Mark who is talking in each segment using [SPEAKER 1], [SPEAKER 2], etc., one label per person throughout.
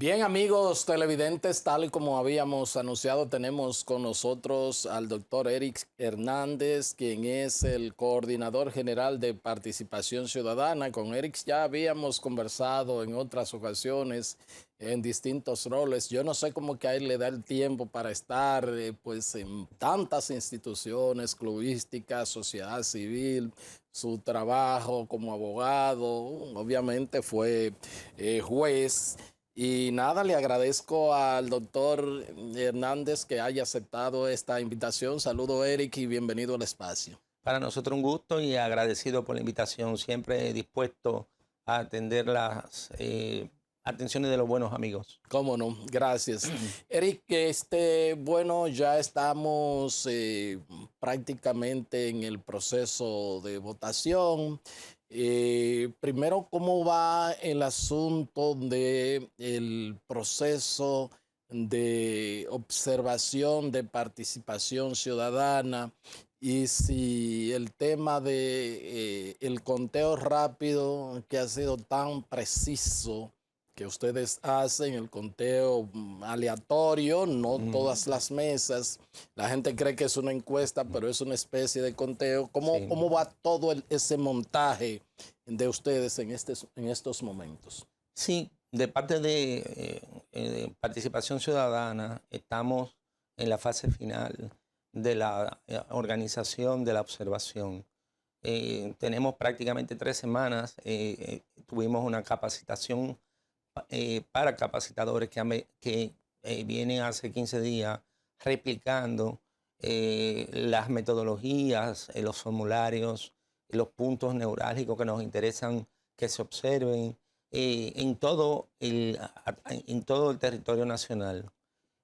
[SPEAKER 1] Bien, amigos televidentes, tal y como habíamos anunciado, tenemos con nosotros al doctor Eric Hernández, quien es el coordinador general de Participación Ciudadana. Con Eric ya habíamos conversado en otras ocasiones en distintos roles. Yo no sé cómo que a él le da el tiempo para estar pues en tantas instituciones clubísticas, sociedad civil, su trabajo como abogado, obviamente fue juez. Y nada, le agradezco al doctor Hernández que haya aceptado esta invitación. Saludo, Eric, y bienvenido al espacio.
[SPEAKER 2] Para nosotros un gusto y agradecido por la invitación, siempre dispuesto a atender las atenciones de los buenos amigos.
[SPEAKER 1] Cómo no, gracias. Eric, bueno, ya estamos prácticamente en el proceso de votación. Primero, ¿cómo va el asunto del proceso de observación de participación ciudadana? Y si el tema de el conteo rápido que ha sido tan preciso que ustedes hacen, el conteo aleatorio, no todas las mesas. La gente cree que es una encuesta, pero es una especie de conteo.
[SPEAKER 2] Sí.
[SPEAKER 1] ¿Cómo va todo ese montaje de ustedes en estos momentos?
[SPEAKER 2] Sí, de parte de Participación Ciudadana, estamos en la fase final de la organización de la observación. Tenemos prácticamente 3 semanas, tuvimos una capacitación para capacitadores que vienen hace 15 días replicando las metodologías, los formularios, los puntos neurálgicos que nos interesan que se observen en todo el territorio nacional.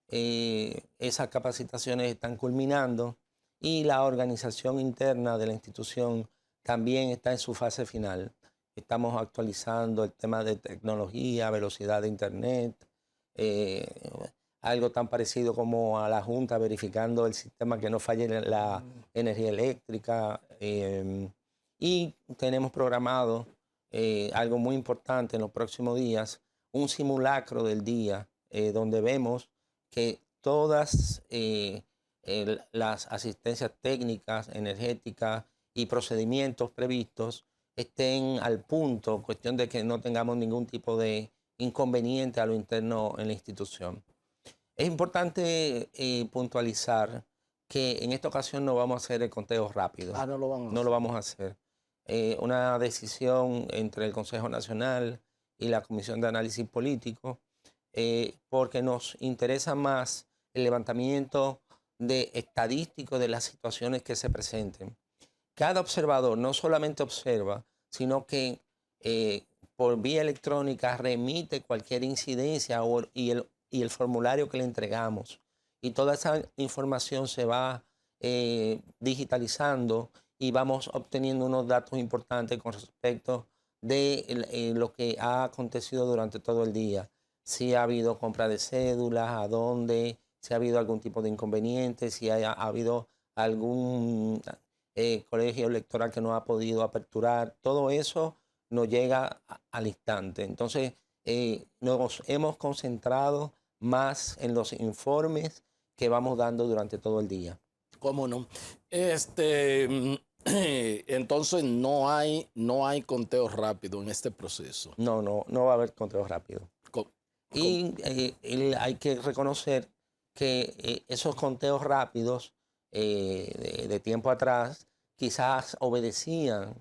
[SPEAKER 2] Esas capacitaciones están culminando y la organización interna de la institución también está en su fase final. Estamos actualizando el tema de tecnología, velocidad de internet, algo tan parecido como a la Junta verificando el sistema que no falle la energía eléctrica. Y tenemos programado algo muy importante en los próximos días, un simulacro del día donde vemos que todas las asistencias técnicas, energéticas y procedimientos previstos estén al punto, cuestión de que no tengamos ningún tipo de inconveniente a lo interno en la institución. Es importante puntualizar que en esta ocasión no vamos a hacer el conteo rápido.
[SPEAKER 1] No lo vamos a hacer.
[SPEAKER 2] No lo vamos a hacer. Una decisión entre el Consejo Nacional y la Comisión de Análisis Político, porque nos interesa más el levantamiento estadístico de las situaciones que se presenten. Cada observador no solamente observa, sino que por vía electrónica remite cualquier incidencia y el formulario que le entregamos. Y toda esa información se va digitalizando y vamos obteniendo unos datos importantes con respecto de lo que ha acontecido durante todo el día. Si ha habido compra de cédulas, a dónde, si ha habido algún tipo de inconveniente, si ha habido algún colegio electoral que no ha podido aperturar. Todo eso nos llega al instante. Entonces, nos hemos concentrado más en los informes que vamos dando durante todo el día.
[SPEAKER 1] ¿Cómo no? Entonces no hay conteo rápido en este proceso.
[SPEAKER 2] No va a haber conteo rápido. Y hay que reconocer que esos conteos rápidos de tiempo atrás quizás obedecían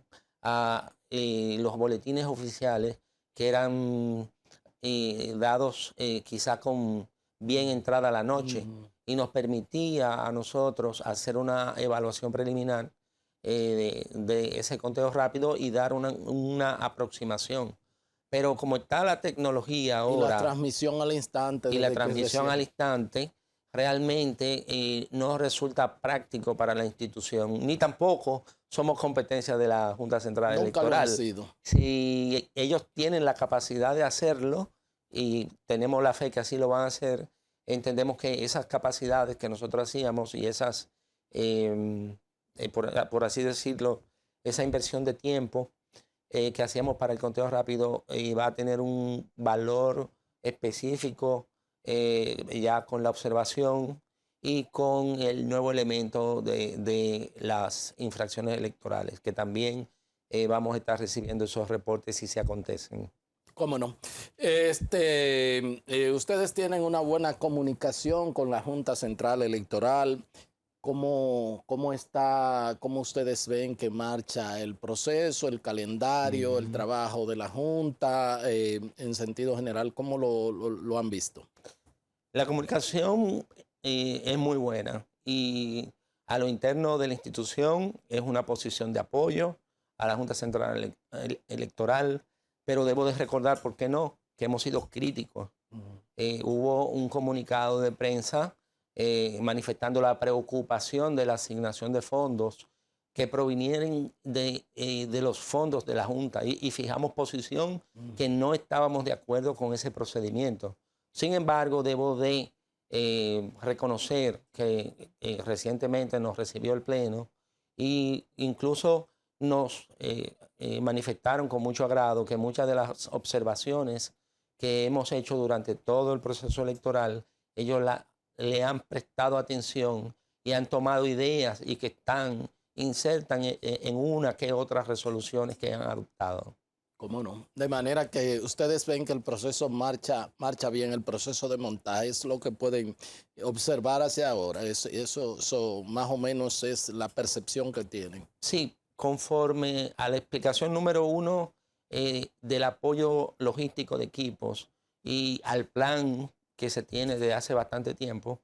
[SPEAKER 2] a los boletines oficiales que eran dados quizás con bien entrada la noche y nos permitía a nosotros hacer una evaluación preliminar de ese conteo rápido y dar una aproximación. Pero como está la tecnología ahora...
[SPEAKER 1] Y la transmisión al instante.
[SPEAKER 2] Y la transmisión al instante realmente no resulta práctico para la institución, ni tampoco somos competencia de la Junta Central Electoral.
[SPEAKER 1] Nunca lo han sido.
[SPEAKER 2] Si ellos tienen la capacidad de hacerlo y tenemos la fe que así lo van a hacer, entendemos que esas capacidades que nosotros hacíamos y esas, por así decirlo, esa inversión de tiempo que hacíamos para el conteo rápido va a tener un valor específico ya con la observación y con el nuevo elemento de las infracciones electorales, que también vamos a estar recibiendo esos reportes si se acontecen.
[SPEAKER 1] ¿Cómo no? Ustedes tienen una buena comunicación con la Junta Central Electoral. ¿Cómo ustedes ven que marcha el proceso, el calendario, el trabajo de la Junta, en sentido general? ¿Cómo lo han visto?
[SPEAKER 2] La comunicación es muy buena y a lo interno de la institución es una posición de apoyo a la Junta Central Electoral, pero debo de recordar, ¿por qué no?, que hemos sido críticos. Hubo un comunicado de prensa manifestando la preocupación de la asignación de fondos que provinieran de los fondos de la Junta y fijamos posición que no estábamos de acuerdo con ese procedimiento. Sin embargo, debo de reconocer que recientemente nos recibió el Pleno e incluso nos manifestaron con mucho agrado que muchas de las observaciones que hemos hecho durante todo el proceso electoral, ellos le han prestado atención y han tomado ideas y que insertan en una que otras resoluciones que han adoptado.
[SPEAKER 1] ¿Cómo no? De manera que ustedes ven que el proceso marcha bien, el proceso de montaje es lo que pueden observar hacia ahora. Eso más o menos es la percepción que tienen.
[SPEAKER 2] Sí, conforme a la explicación número 1 del apoyo logístico de equipos y al plan que se tiene desde hace bastante tiempo,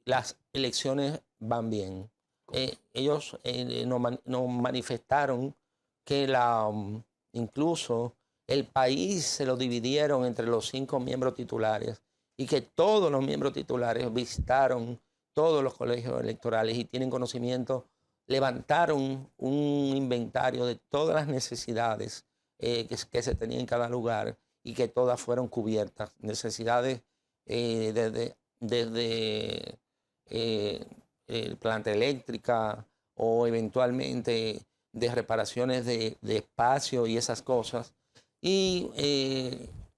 [SPEAKER 2] las elecciones van bien. Ellos nos manifestaron que incluso el país se lo dividieron entre los 5 miembros titulares y que todos los miembros titulares visitaron todos los colegios electorales y tienen conocimiento, levantaron un inventario de todas las necesidades que se tenían en cada lugar y que todas fueron cubiertas. Necesidades desde planta eléctrica o eventualmente de reparaciones de espacio y esas cosas. Y,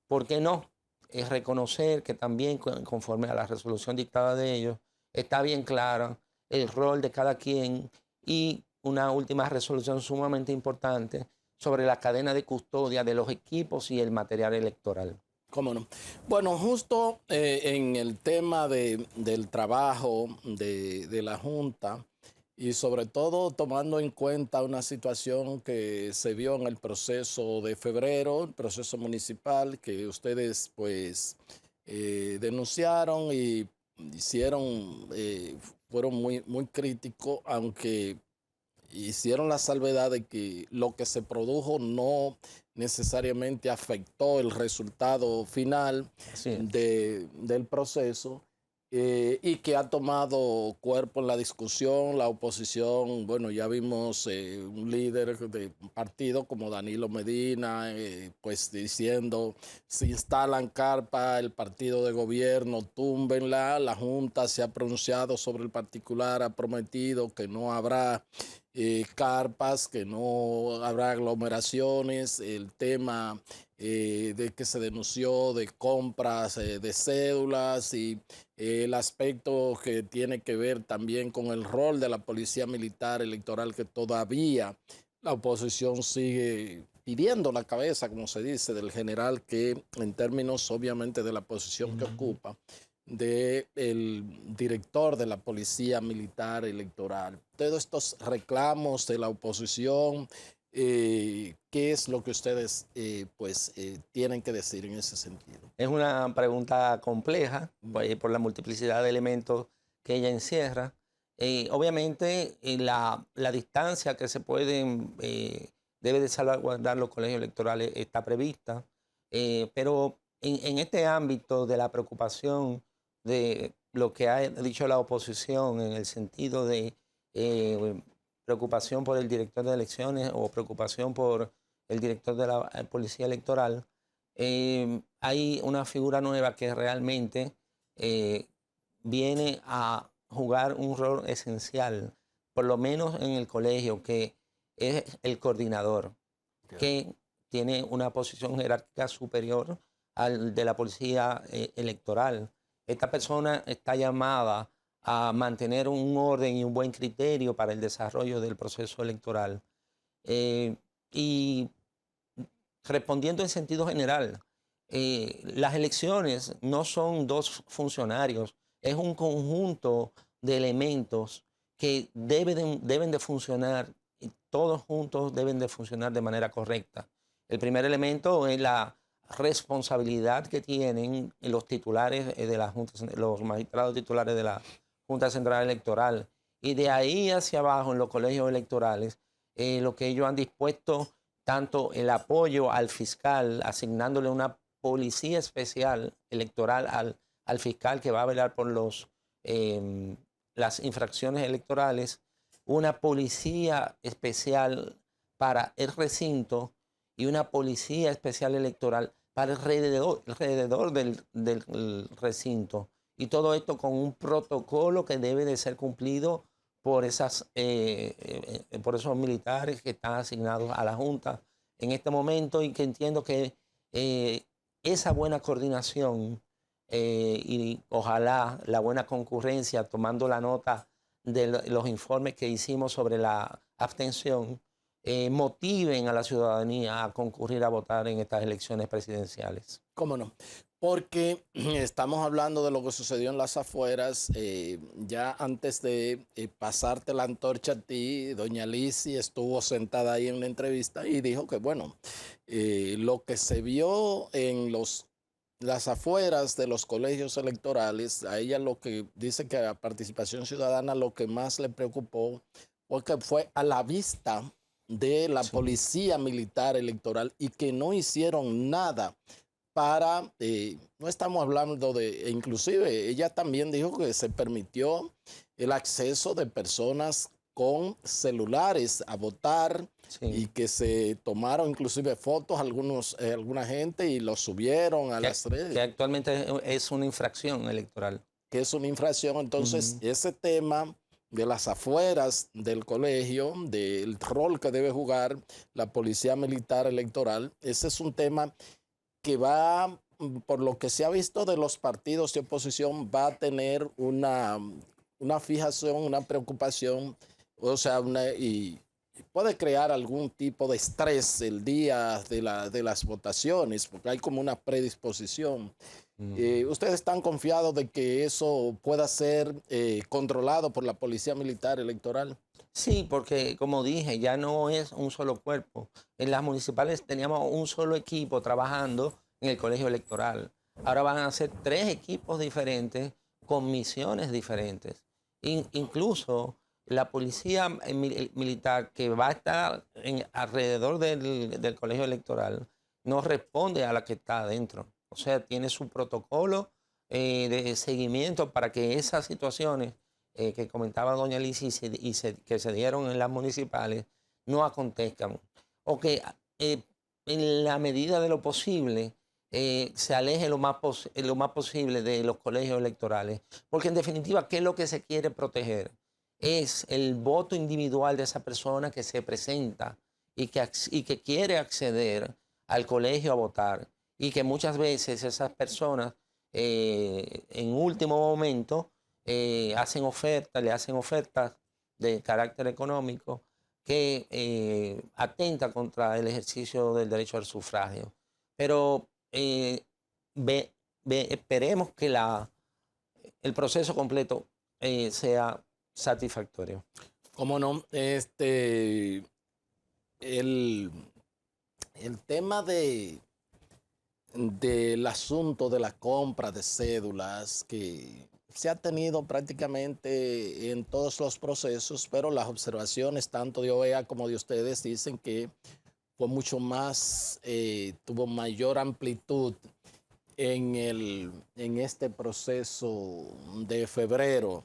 [SPEAKER 2] ¿por qué no? Es reconocer que también, conforme a la resolución dictada de ellos, está bien clara el rol de cada quien y una última resolución sumamente importante sobre la cadena de custodia de los equipos y el material electoral.
[SPEAKER 1] ¿Cómo no? Bueno, justo en el tema del trabajo de la Junta y sobre todo tomando en cuenta una situación que se vio en el proceso de febrero, el proceso municipal, que ustedes pues denunciaron y fueron muy críticos, aunque hicieron la salvedad de que lo que se produjo no necesariamente afectó el resultado final del proceso, y que ha tomado cuerpo en la discusión, la oposición. Bueno, ya vimos un líder de un partido como Danilo Medina, pues diciendo, si instalan carpa, el partido de gobierno, túmbenla. La Junta se ha pronunciado sobre el particular, ha prometido que no habrá carpas, que no habrá aglomeraciones. El tema de que se denunció de compras de cédulas y el aspecto que tiene que ver también con el rol de la Policía Militar Electoral, que todavía la oposición sigue pidiendo la cabeza, como se dice, del general, que en términos obviamente de la posición que ocupa, del director de la Policía Militar Electoral. Todos estos reclamos de la oposición, ¿qué es lo que ustedes tienen que decir en ese sentido?
[SPEAKER 2] Es una pregunta compleja por la multiplicidad de elementos que ella encierra. Obviamente, la distancia que se pueden, debe de salvaguardar los colegios electorales está prevista, pero en este ámbito de la preocupación de lo que ha dicho la oposición en el sentido de preocupación por el director de elecciones o preocupación por el director de la Policía Electoral, hay una figura nueva que realmente viene a jugar un rol esencial, por lo menos en el colegio, que es el coordinador, que tiene una posición jerárquica superior al de la policía electoral. Esta persona está llamada a mantener un orden y un buen criterio para el desarrollo del proceso electoral. Y respondiendo en sentido general, las elecciones no son dos funcionarios, es un conjunto de elementos que deben de funcionar, y todos juntos deben de funcionar de manera correcta. El primer elemento es la responsabilidad que tienen los titulares de la Junta, los magistrados titulares de la Junta Central Electoral. Y de ahí hacia abajo, en los colegios electorales, lo que ellos han dispuesto, tanto el apoyo al fiscal, asignándole una policía especial electoral al fiscal que va a velar por las infracciones electorales, una policía especial para el recinto y una policía especial electoral para alrededor del recinto. Y todo esto con un protocolo que debe de ser cumplido por esos militares que están asignados a la Junta en este momento, y que entiendo que esa buena coordinación y ojalá la buena concurrencia, tomando la nota de los informes que hicimos sobre la abstención, motiven a la ciudadanía a concurrir a votar en estas elecciones presidenciales.
[SPEAKER 1] ¿Cómo no? Porque estamos hablando de lo que sucedió en las afueras. Ya antes de pasarte la antorcha a ti, doña Lizzy estuvo sentada ahí en una entrevista y dijo que, bueno, lo que se vio en las afueras de los colegios electorales, a ella lo que dice que a Participación Ciudadana lo que más le preocupó porque fue a la vista de la policía militar electoral y que no hicieron nada para, no estamos hablando de, inclusive ella también dijo que se permitió el acceso de personas con celulares a votar y que se tomaron inclusive fotos alguna gente y lo subieron a las redes.
[SPEAKER 2] Que actualmente es una infracción electoral.
[SPEAKER 1] Que es una infracción, entonces ese tema de las afueras del colegio, del rol que debe jugar la policía militar electoral, ese es un tema que va, por lo que se ha visto de los partidos de oposición, va a tener una fijación, una preocupación, o sea, y puede crear algún tipo de estrés el día de las votaciones, porque hay como una predisposición. ¿Ustedes están confiados de que eso pueda ser controlado por la Policía Militar Electoral?
[SPEAKER 2] Sí, porque como dije, ya no es un solo cuerpo. En las municipales teníamos un solo equipo trabajando en el colegio electoral. Ahora van a ser 3 equipos diferentes con misiones diferentes. Incluso la policía militar que va a estar alrededor del colegio electoral no responde a la que está adentro. O sea, tiene su protocolo de seguimiento para que esas situaciones que comentaba doña Lizzy que se dieron en las municipales no acontezcan. O que en la medida de lo posible se aleje lo más posible de los colegios electorales. Porque en definitiva, ¿qué es lo que se quiere proteger? Es el voto individual de esa persona que se presenta y que quiere acceder al colegio a votar. Y que muchas veces esas personas en último momento le hacen ofertas de carácter económico que atenta contra el ejercicio del derecho al sufragio. Pero esperemos que el proceso completo sea satisfactorio.
[SPEAKER 1] ¿Cómo no? El tema del asunto de la compra de cédulas que se ha tenido prácticamente en todos los procesos, pero las observaciones tanto de OEA como de ustedes dicen que fue mucho más, tuvo mayor amplitud en este proceso de febrero.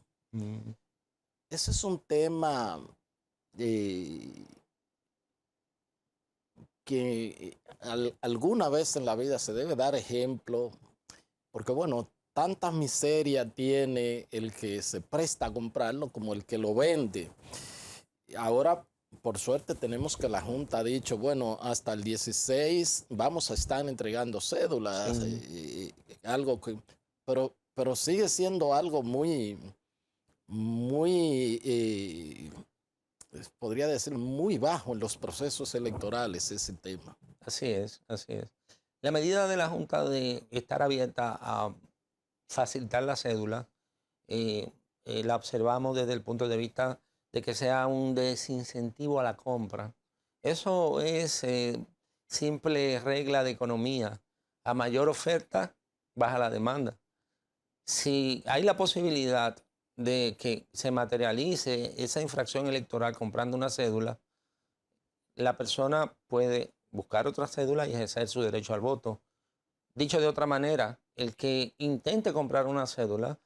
[SPEAKER 1] Ese es un tema que alguna vez en la vida se debe dar ejemplo, porque bueno, tanta miseria tiene el que se presta a comprarlo como el que lo vende. Ahora por suerte tenemos que la Junta ha dicho, bueno, hasta el 16 vamos a estar entregando cédulas, algo que, pero sigue siendo algo muy, podría decir, muy bajo en los procesos electorales ese tema.
[SPEAKER 2] Así es, así es. La medida de la Junta de estar abierta a facilitar la cédula, la observamos desde el punto de vista de que sea un desincentivo a la compra. Eso es simple regla de economía. A mayor oferta, baja la demanda. Si hay la posibilidad de que se materialice esa infracción electoral comprando una cédula, la persona puede buscar otra cédula y ejercer su derecho al voto. Dicho de otra manera, el que intente comprar una cédula,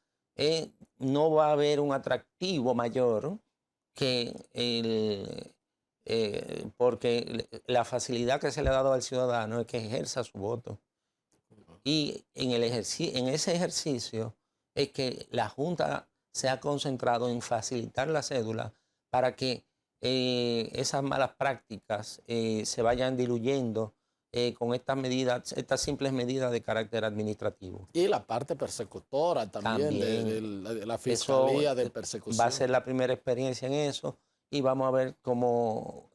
[SPEAKER 2] no va a haber un atractivo mayor que porque la facilidad que se le ha dado al ciudadano es que ejerza su voto. Y en ese ejercicio es que la Junta se ha concentrado en facilitar la cédula para que esas malas prácticas se vayan diluyendo con estas medidas, estas simples medidas de carácter administrativo.
[SPEAKER 1] Y la parte persecutora también,
[SPEAKER 2] También
[SPEAKER 1] de la
[SPEAKER 2] eso
[SPEAKER 1] Fiscalía de
[SPEAKER 2] va a
[SPEAKER 1] Persecución.
[SPEAKER 2] ser la primera experiencia en eso y vamos a ver cómo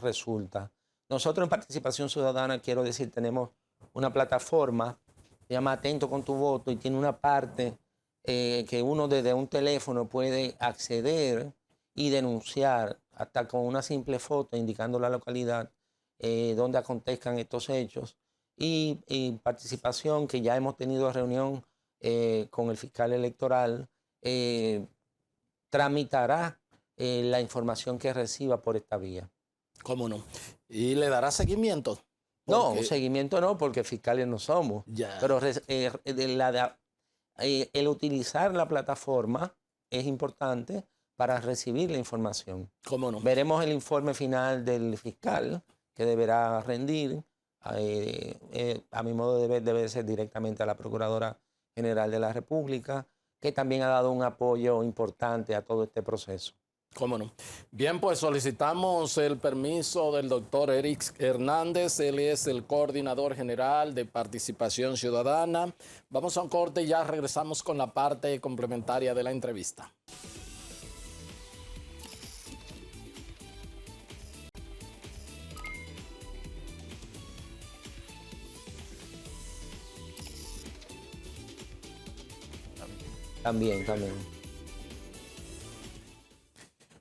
[SPEAKER 2] resulta. Nosotros en Participación Ciudadana, quiero decir, tenemos una plataforma, se llama Atento con tu voto, y tiene una parte que uno desde un teléfono puede acceder y denunciar hasta con una simple foto indicando la localidad donde acontezcan estos hechos. Y Participación, que ya hemos tenido reunión con el fiscal electoral, tramitará la información que reciba por esta vía.
[SPEAKER 1] ¿Cómo no? Y le dará seguimiento.
[SPEAKER 2] No, seguimiento no, porque fiscales no somos.
[SPEAKER 1] Ya.
[SPEAKER 2] Pero el utilizar la plataforma es importante para recibir la información.
[SPEAKER 1] ¿Cómo no?
[SPEAKER 2] Veremos el informe final del fiscal que deberá rendir. A mi modo de ver, debe ser directamente a la Procuradora General de la República, que también ha dado un apoyo importante a todo este proceso.
[SPEAKER 1] ¿Cómo no? Bien, pues solicitamos el permiso del doctor Eric Hernández. Él es el coordinador general de Participación Ciudadana. Vamos a un corte y ya regresamos con la parte complementaria de la entrevista.
[SPEAKER 2] También.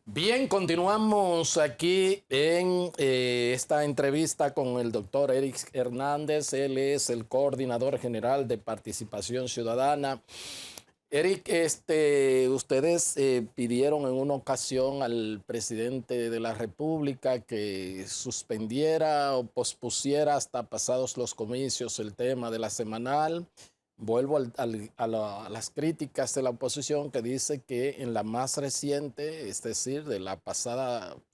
[SPEAKER 1] Bien, continuamos aquí en esta entrevista con el doctor Eric Hernández. Él es el coordinador general de Participación Ciudadana. Eric, ustedes pidieron en una ocasión al presidente de la República que suspendiera o pospusiera hasta pasados los comicios el tema de la semanal. Vuelvo a las críticas de la oposición que dice que en la más reciente, es decir, de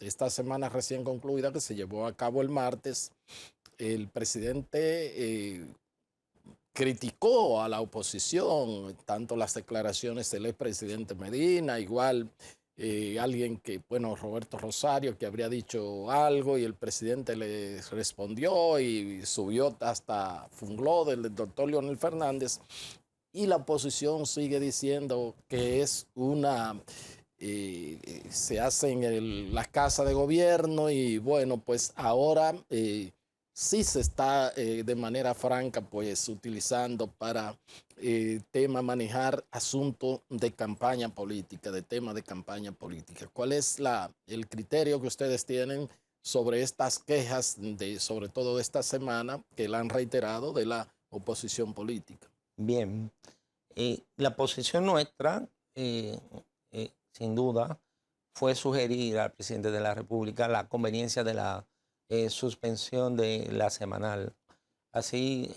[SPEAKER 1] esta semana recién concluida que se llevó a cabo el martes, el presidente criticó a la oposición, tanto las declaraciones del expresidente Medina, igual alguien que, bueno, Roberto Rosario, que habría dicho algo y el presidente le respondió y subió hasta fungló del doctor Leonel Fernández, y la oposición sigue diciendo que es se hace en la casa de gobierno y bueno, pues ahora sí se está de manera franca pues utilizando para manejar asuntos de campaña política, de tema de campaña política. ¿Cuál es el criterio que ustedes tienen sobre estas quejas, sobre todo de esta semana, que la han reiterado de la oposición política?
[SPEAKER 2] Bien, la posición nuestra, sin duda, fue sugerir al presidente de la República la conveniencia de la suspensión de la semanal. Así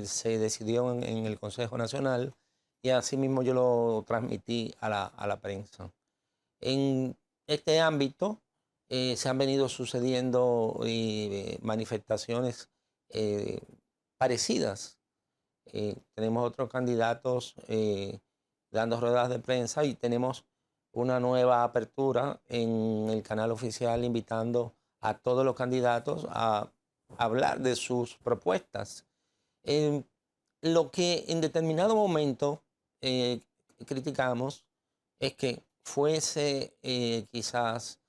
[SPEAKER 2] se decidió en el Consejo Nacional y así mismo yo lo transmití a la prensa. En este ámbito se han venido sucediendo manifestaciones parecidas. Tenemos otros candidatos dando ruedas de prensa y tenemos una nueva apertura en el canal oficial invitando a todos los candidatos a hablar de sus propuestas. Lo que en determinado momento criticamos es que fuese quizás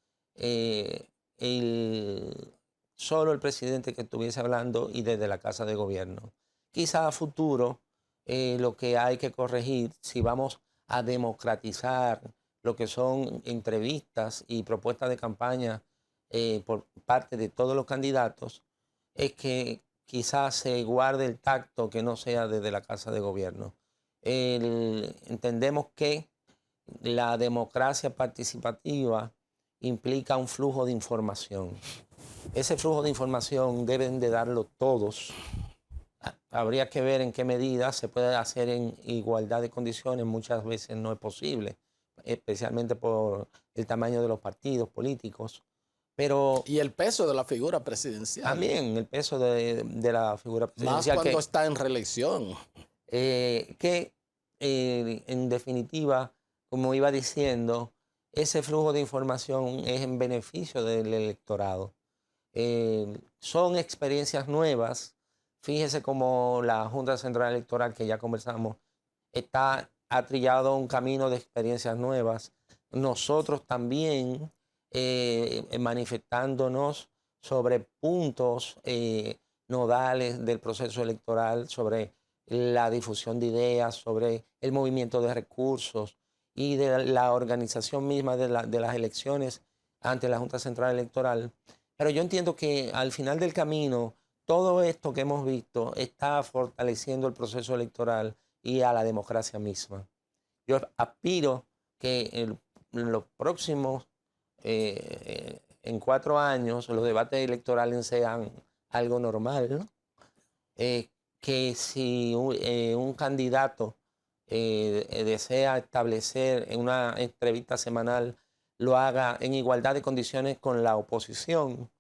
[SPEAKER 2] solo el presidente que estuviese hablando y desde la Casa de Gobierno. Quizá a futuro lo que hay que corregir, si vamos a democratizar lo que son entrevistas y propuestas de campaña por parte de todos los candidatos, es que quizás se guarde el tacto que no sea desde la Casa de Gobierno. Entendemos que la democracia participativa implica un flujo de información. Ese flujo de información deben de darlo todos. Habría que ver en qué medida se puede hacer en igualdad de condiciones. Muchas veces no es posible, especialmente por el tamaño de los partidos políticos. Pero
[SPEAKER 1] y el peso de la figura presidencial.
[SPEAKER 2] También el peso de la figura presidencial.
[SPEAKER 1] Más cuando está en reelección.
[SPEAKER 2] En definitiva, como iba diciendo, ese flujo de información es en beneficio del electorado. Son experiencias nuevas. Fíjese cómo la Junta Central Electoral, que ya conversamos, ha trillado un camino de experiencias nuevas. Nosotros también manifestándonos sobre puntos nodales del proceso electoral, sobre la difusión de ideas, sobre el movimiento de recursos y de la organización misma de las elecciones ante la Junta Central Electoral. Pero yo entiendo que al final del camino, todo esto que hemos visto está fortaleciendo el proceso electoral y a la democracia misma. Yo aspiro que en los próximos, en 4 años, los debates electorales sean algo normal, ¿no? Que si un candidato desea establecer en una entrevista semanal, lo haga en igualdad de condiciones con la oposición.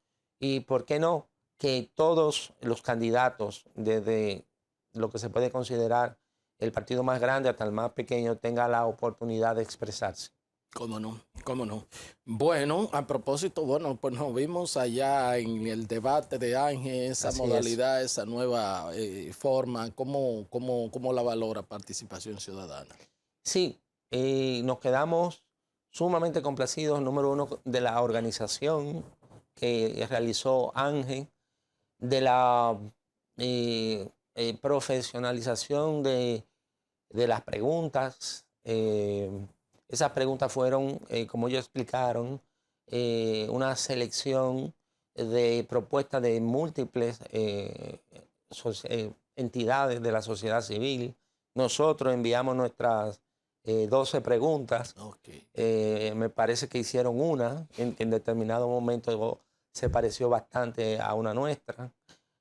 [SPEAKER 2] Y, ¿por qué no?, que todos los candidatos, desde lo que se puede considerar el partido más grande hasta el más pequeño, tengan la oportunidad de expresarse.
[SPEAKER 1] ¿Cómo no? ¿Cómo no? Bueno, a propósito, bueno, pues nos vimos allá en el debate de Ángel, esa
[SPEAKER 2] Así
[SPEAKER 1] modalidad, esa nueva forma. ¿Cómo la valora Participación Ciudadana?
[SPEAKER 2] Sí, nos quedamos sumamente complacidos, número uno, de la organización que realizó Ángel, de la profesionalización de las preguntas. Esas preguntas fueron, como ellos explicaron, una selección de propuestas de múltiples entidades de la sociedad civil. Nosotros enviamos nuestras 12 preguntas.
[SPEAKER 1] Okay.
[SPEAKER 2] Me parece que hicieron una que en determinado momento se pareció bastante a una nuestra.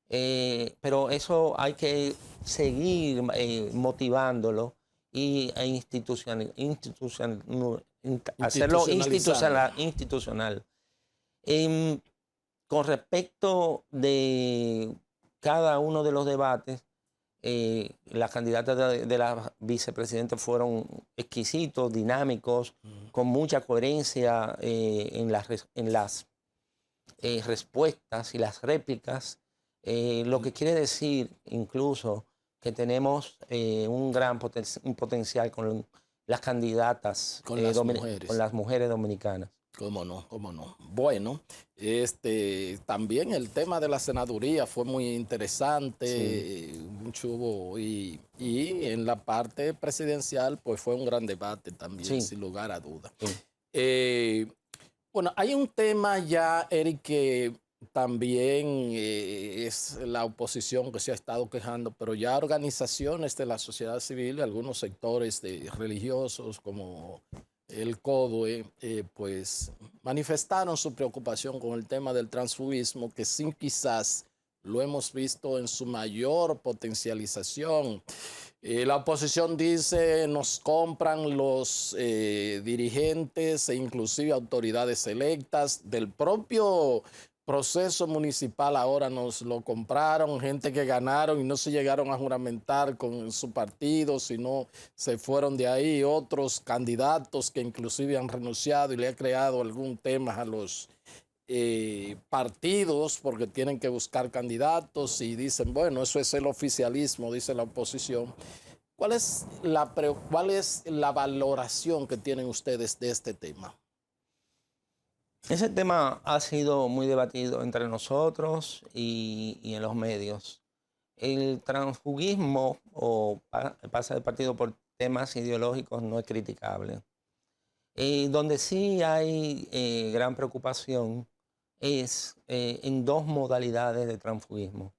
[SPEAKER 2] Pero eso hay que seguir motivándolo y hacerlo institucional. Con respecto de cada uno de los debates, las candidatas de la vicepresidenta fueron exquisitos, dinámicos, con mucha coherencia en las respuestas y las réplicas, lo que quiere decir incluso que tenemos un gran potencial con las candidatas,
[SPEAKER 1] con
[SPEAKER 2] las mujeres dominicanas.
[SPEAKER 1] ¿Cómo no? ¿Cómo no? Bueno, también el tema de la senaduría fue muy interesante, sí. Mucho hubo, y en la parte presidencial pues fue un gran debate también, sí. Sin lugar a dudas. Sí. Bueno, hay un tema ya, Eric, que también es la oposición que se ha estado quejando, pero ya organizaciones de la sociedad civil, algunos sectores religiosos como el CODUE, pues manifestaron su preocupación con el tema del transfugismo, que sí quizás lo hemos visto en su mayor potencialización. La oposición dice, nos compran los dirigentes e inclusive autoridades electas del propio proceso municipal ahora nos lo compraron, gente que ganaron y no se llegaron a juramentar con su partido, sino se fueron de ahí, otros candidatos que inclusive han renunciado y le ha creado algún tema a los partidos porque tienen que buscar candidatos y dicen, bueno, eso es el oficialismo, dice la oposición. ¿Cuál es la valoración que tienen ustedes de este tema?
[SPEAKER 2] Ese tema ha sido muy debatido entre nosotros y en los medios. El transfugismo o pasa del partido por temas ideológicos no es criticable. Donde sí hay gran preocupación es en dos modalidades de transfugismo.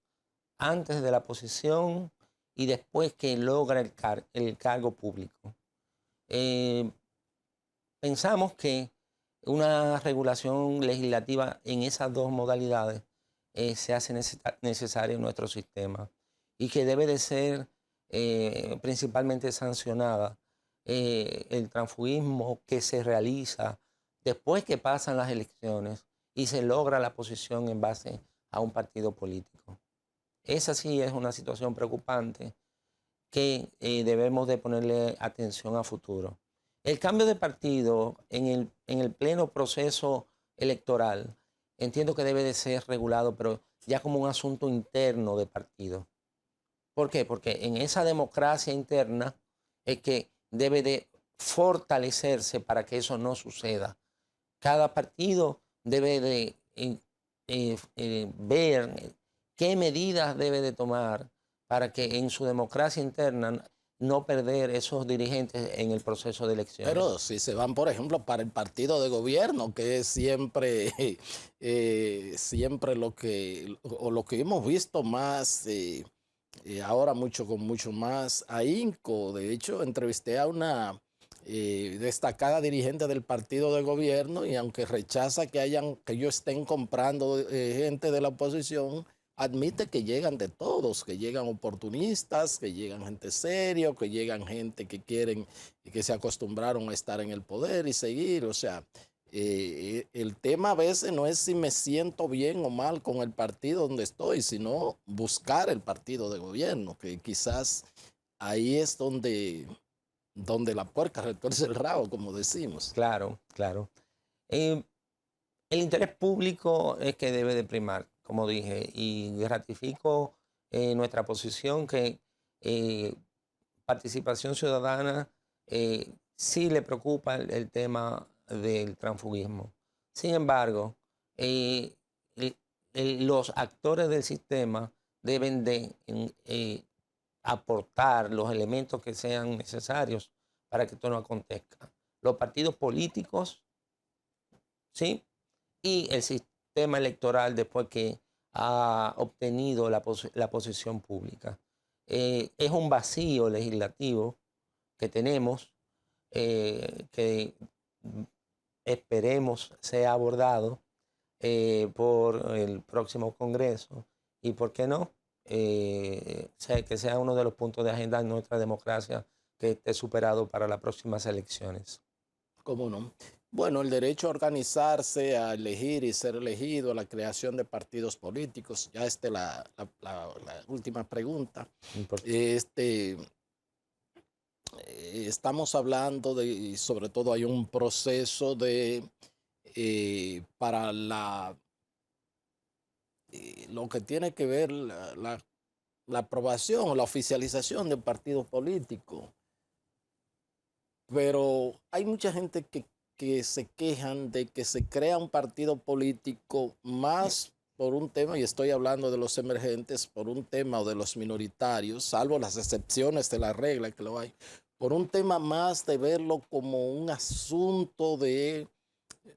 [SPEAKER 2] Antes de la posición y después que logra el cargo público. Pensamos que una regulación legislativa en esas dos modalidades se hace necesaria en nuestro sistema y que debe de ser principalmente sancionada el transfugismo que se realiza después que pasan las elecciones y se logra la posición en base a un partido político. Esa sí es una situación preocupante que debemos de ponerle atención a futuro. El cambio de partido en el pleno proceso electoral entiendo que debe de ser regulado, pero ya como un asunto interno de partido. ¿Por qué? Porque en esa democracia interna es que debe de fortalecerse para que eso no suceda. Cada partido debe de ver qué medidas debe de tomar para que en su democracia interna no perder esos dirigentes en el proceso de elecciones.
[SPEAKER 1] Pero si se van, por ejemplo, para el partido de gobierno, que es siempre, siempre lo que hemos visto más, ahora con mucho más ahínco. De hecho, entrevisté a una destacada dirigente del partido de gobierno y aunque rechaza que ellos estén comprando gente de la oposición, admite que llegan de todos, que llegan oportunistas, que llegan gente serio, que llegan gente que quieren y que se acostumbraron a estar en el poder y seguir. O sea, el tema a veces no es si me siento bien o mal con el partido donde estoy, sino buscar el partido de gobierno, que quizás ahí es donde la puerca retuerce el rabo, como decimos.
[SPEAKER 2] Claro, claro. El interés público es que debe de primar, como dije, y ratifico nuestra posición que Participación Ciudadana sí le preocupa el tema del transfugismo. Sin embargo, los actores del sistema deben de aportar los elementos que sean necesarios para que esto no acontezca. Los partidos políticos, ¿sí? Y el sistema electoral después que ha obtenido la posición pública. Es un vacío legislativo que tenemos, que esperemos sea abordado por el próximo Congreso y, ¿por qué no?, que sea uno de los puntos de agenda en nuestra democracia que esté superado para las próximas elecciones.
[SPEAKER 1] ¿Cómo no? Bueno, el derecho a organizarse, a elegir y ser elegido, a la creación de partidos políticos. Ya la última pregunta. Estamos hablando de, sobre todo hay un proceso para lo que tiene que ver la aprobación o la oficialización de partidos políticos. Pero hay mucha gente que se quejan de que se crea un partido político más por un tema, y estoy hablando de los emergentes, por un tema o de los minoritarios, salvo las excepciones de la regla que lo hay, por un tema más de verlo como un asunto de,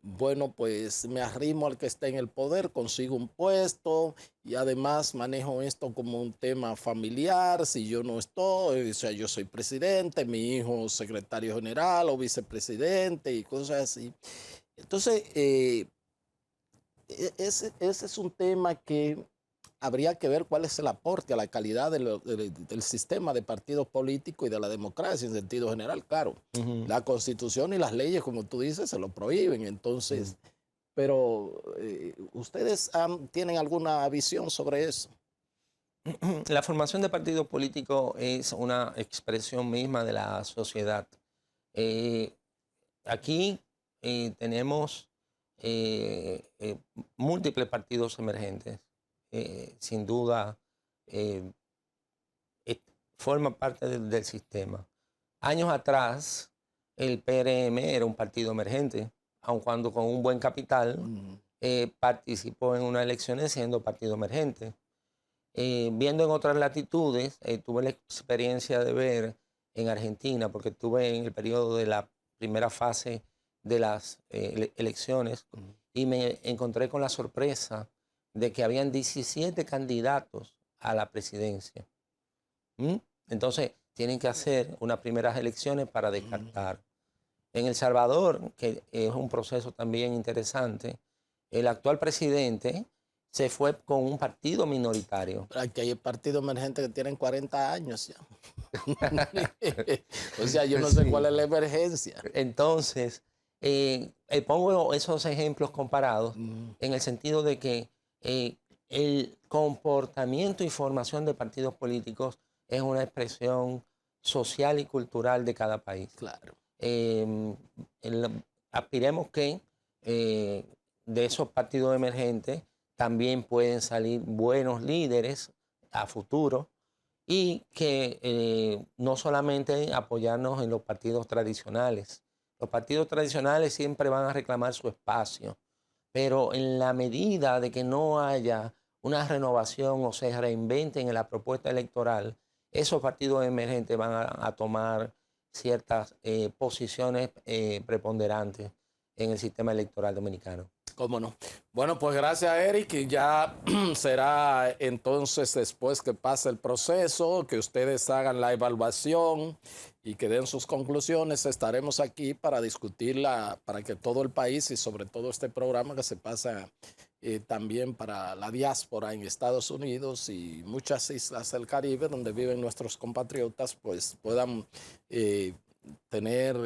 [SPEAKER 1] bueno, pues me arrimo al que está en el poder, consigo un puesto y además manejo esto como un tema familiar. Si yo no estoy, o sea, yo soy presidente, mi hijo secretario general o vicepresidente y cosas así. Entonces, ese es un tema que habría que ver cuál es el aporte a la calidad del sistema de partidos políticos y de la democracia en sentido general. Claro, la Constitución y las leyes, como tú dices, se lo prohíben. Entonces, pero ¿ustedes tienen alguna visión sobre eso?
[SPEAKER 2] La formación de partidos políticos es una expresión misma de la sociedad. Aquí tenemos múltiples partidos emergentes. Sin duda, forma parte del sistema. Años atrás, el PRM era un partido emergente, aun cuando con un buen capital participó en unas elecciones siendo partido emergente. Viendo en otras latitudes, tuve la experiencia de ver en Argentina, porque estuve en el periodo de la primera fase de las elecciones y me encontré con la sorpresa de que habían 17 candidatos a la presidencia. Entonces, tienen que hacer unas primeras elecciones para descartar. En El Salvador, que es un proceso también interesante, el actual presidente se fue con un partido minoritario.
[SPEAKER 1] Aquí hay partidos emergentes que tienen 40 años ya. O sea, yo no sé cuál es la emergencia.
[SPEAKER 2] Entonces, pongo esos ejemplos comparados en el sentido de que el comportamiento y formación de partidos políticos es una expresión social y cultural de cada país.
[SPEAKER 1] Claro.
[SPEAKER 2] Aspiremos que de esos partidos emergentes también pueden salir buenos líderes a futuro y que no solamente apoyarnos en los partidos tradicionales. Los partidos tradicionales siempre van a reclamar su espacio, pero en la medida de que no haya una renovación o se reinventen en la propuesta electoral, esos partidos emergentes van a tomar ciertas posiciones preponderantes en el sistema electoral dominicano.
[SPEAKER 1] ¿Cómo no? Bueno, pues gracias, Eric. Y ya será entonces después que pase el proceso, que ustedes hagan la evaluación y que den sus conclusiones. Estaremos aquí para discutirla, para que todo el país y sobre todo este programa que se pasa también para la diáspora en Estados Unidos y muchas islas del Caribe donde viven nuestros compatriotas, pues puedan tener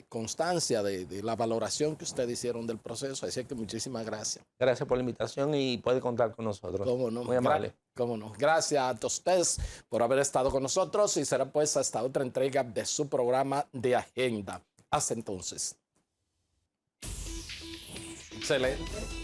[SPEAKER 1] constancia de la valoración que ustedes hicieron del proceso. Así que muchísimas gracias.
[SPEAKER 2] Gracias por la invitación y puede contar con nosotros.
[SPEAKER 1] Cómo no.
[SPEAKER 2] Muy amable.
[SPEAKER 1] Cómo no. Gracias a ustedes por haber estado con nosotros y será pues hasta otra entrega de su programa de Agenda. Hasta entonces. Excelente.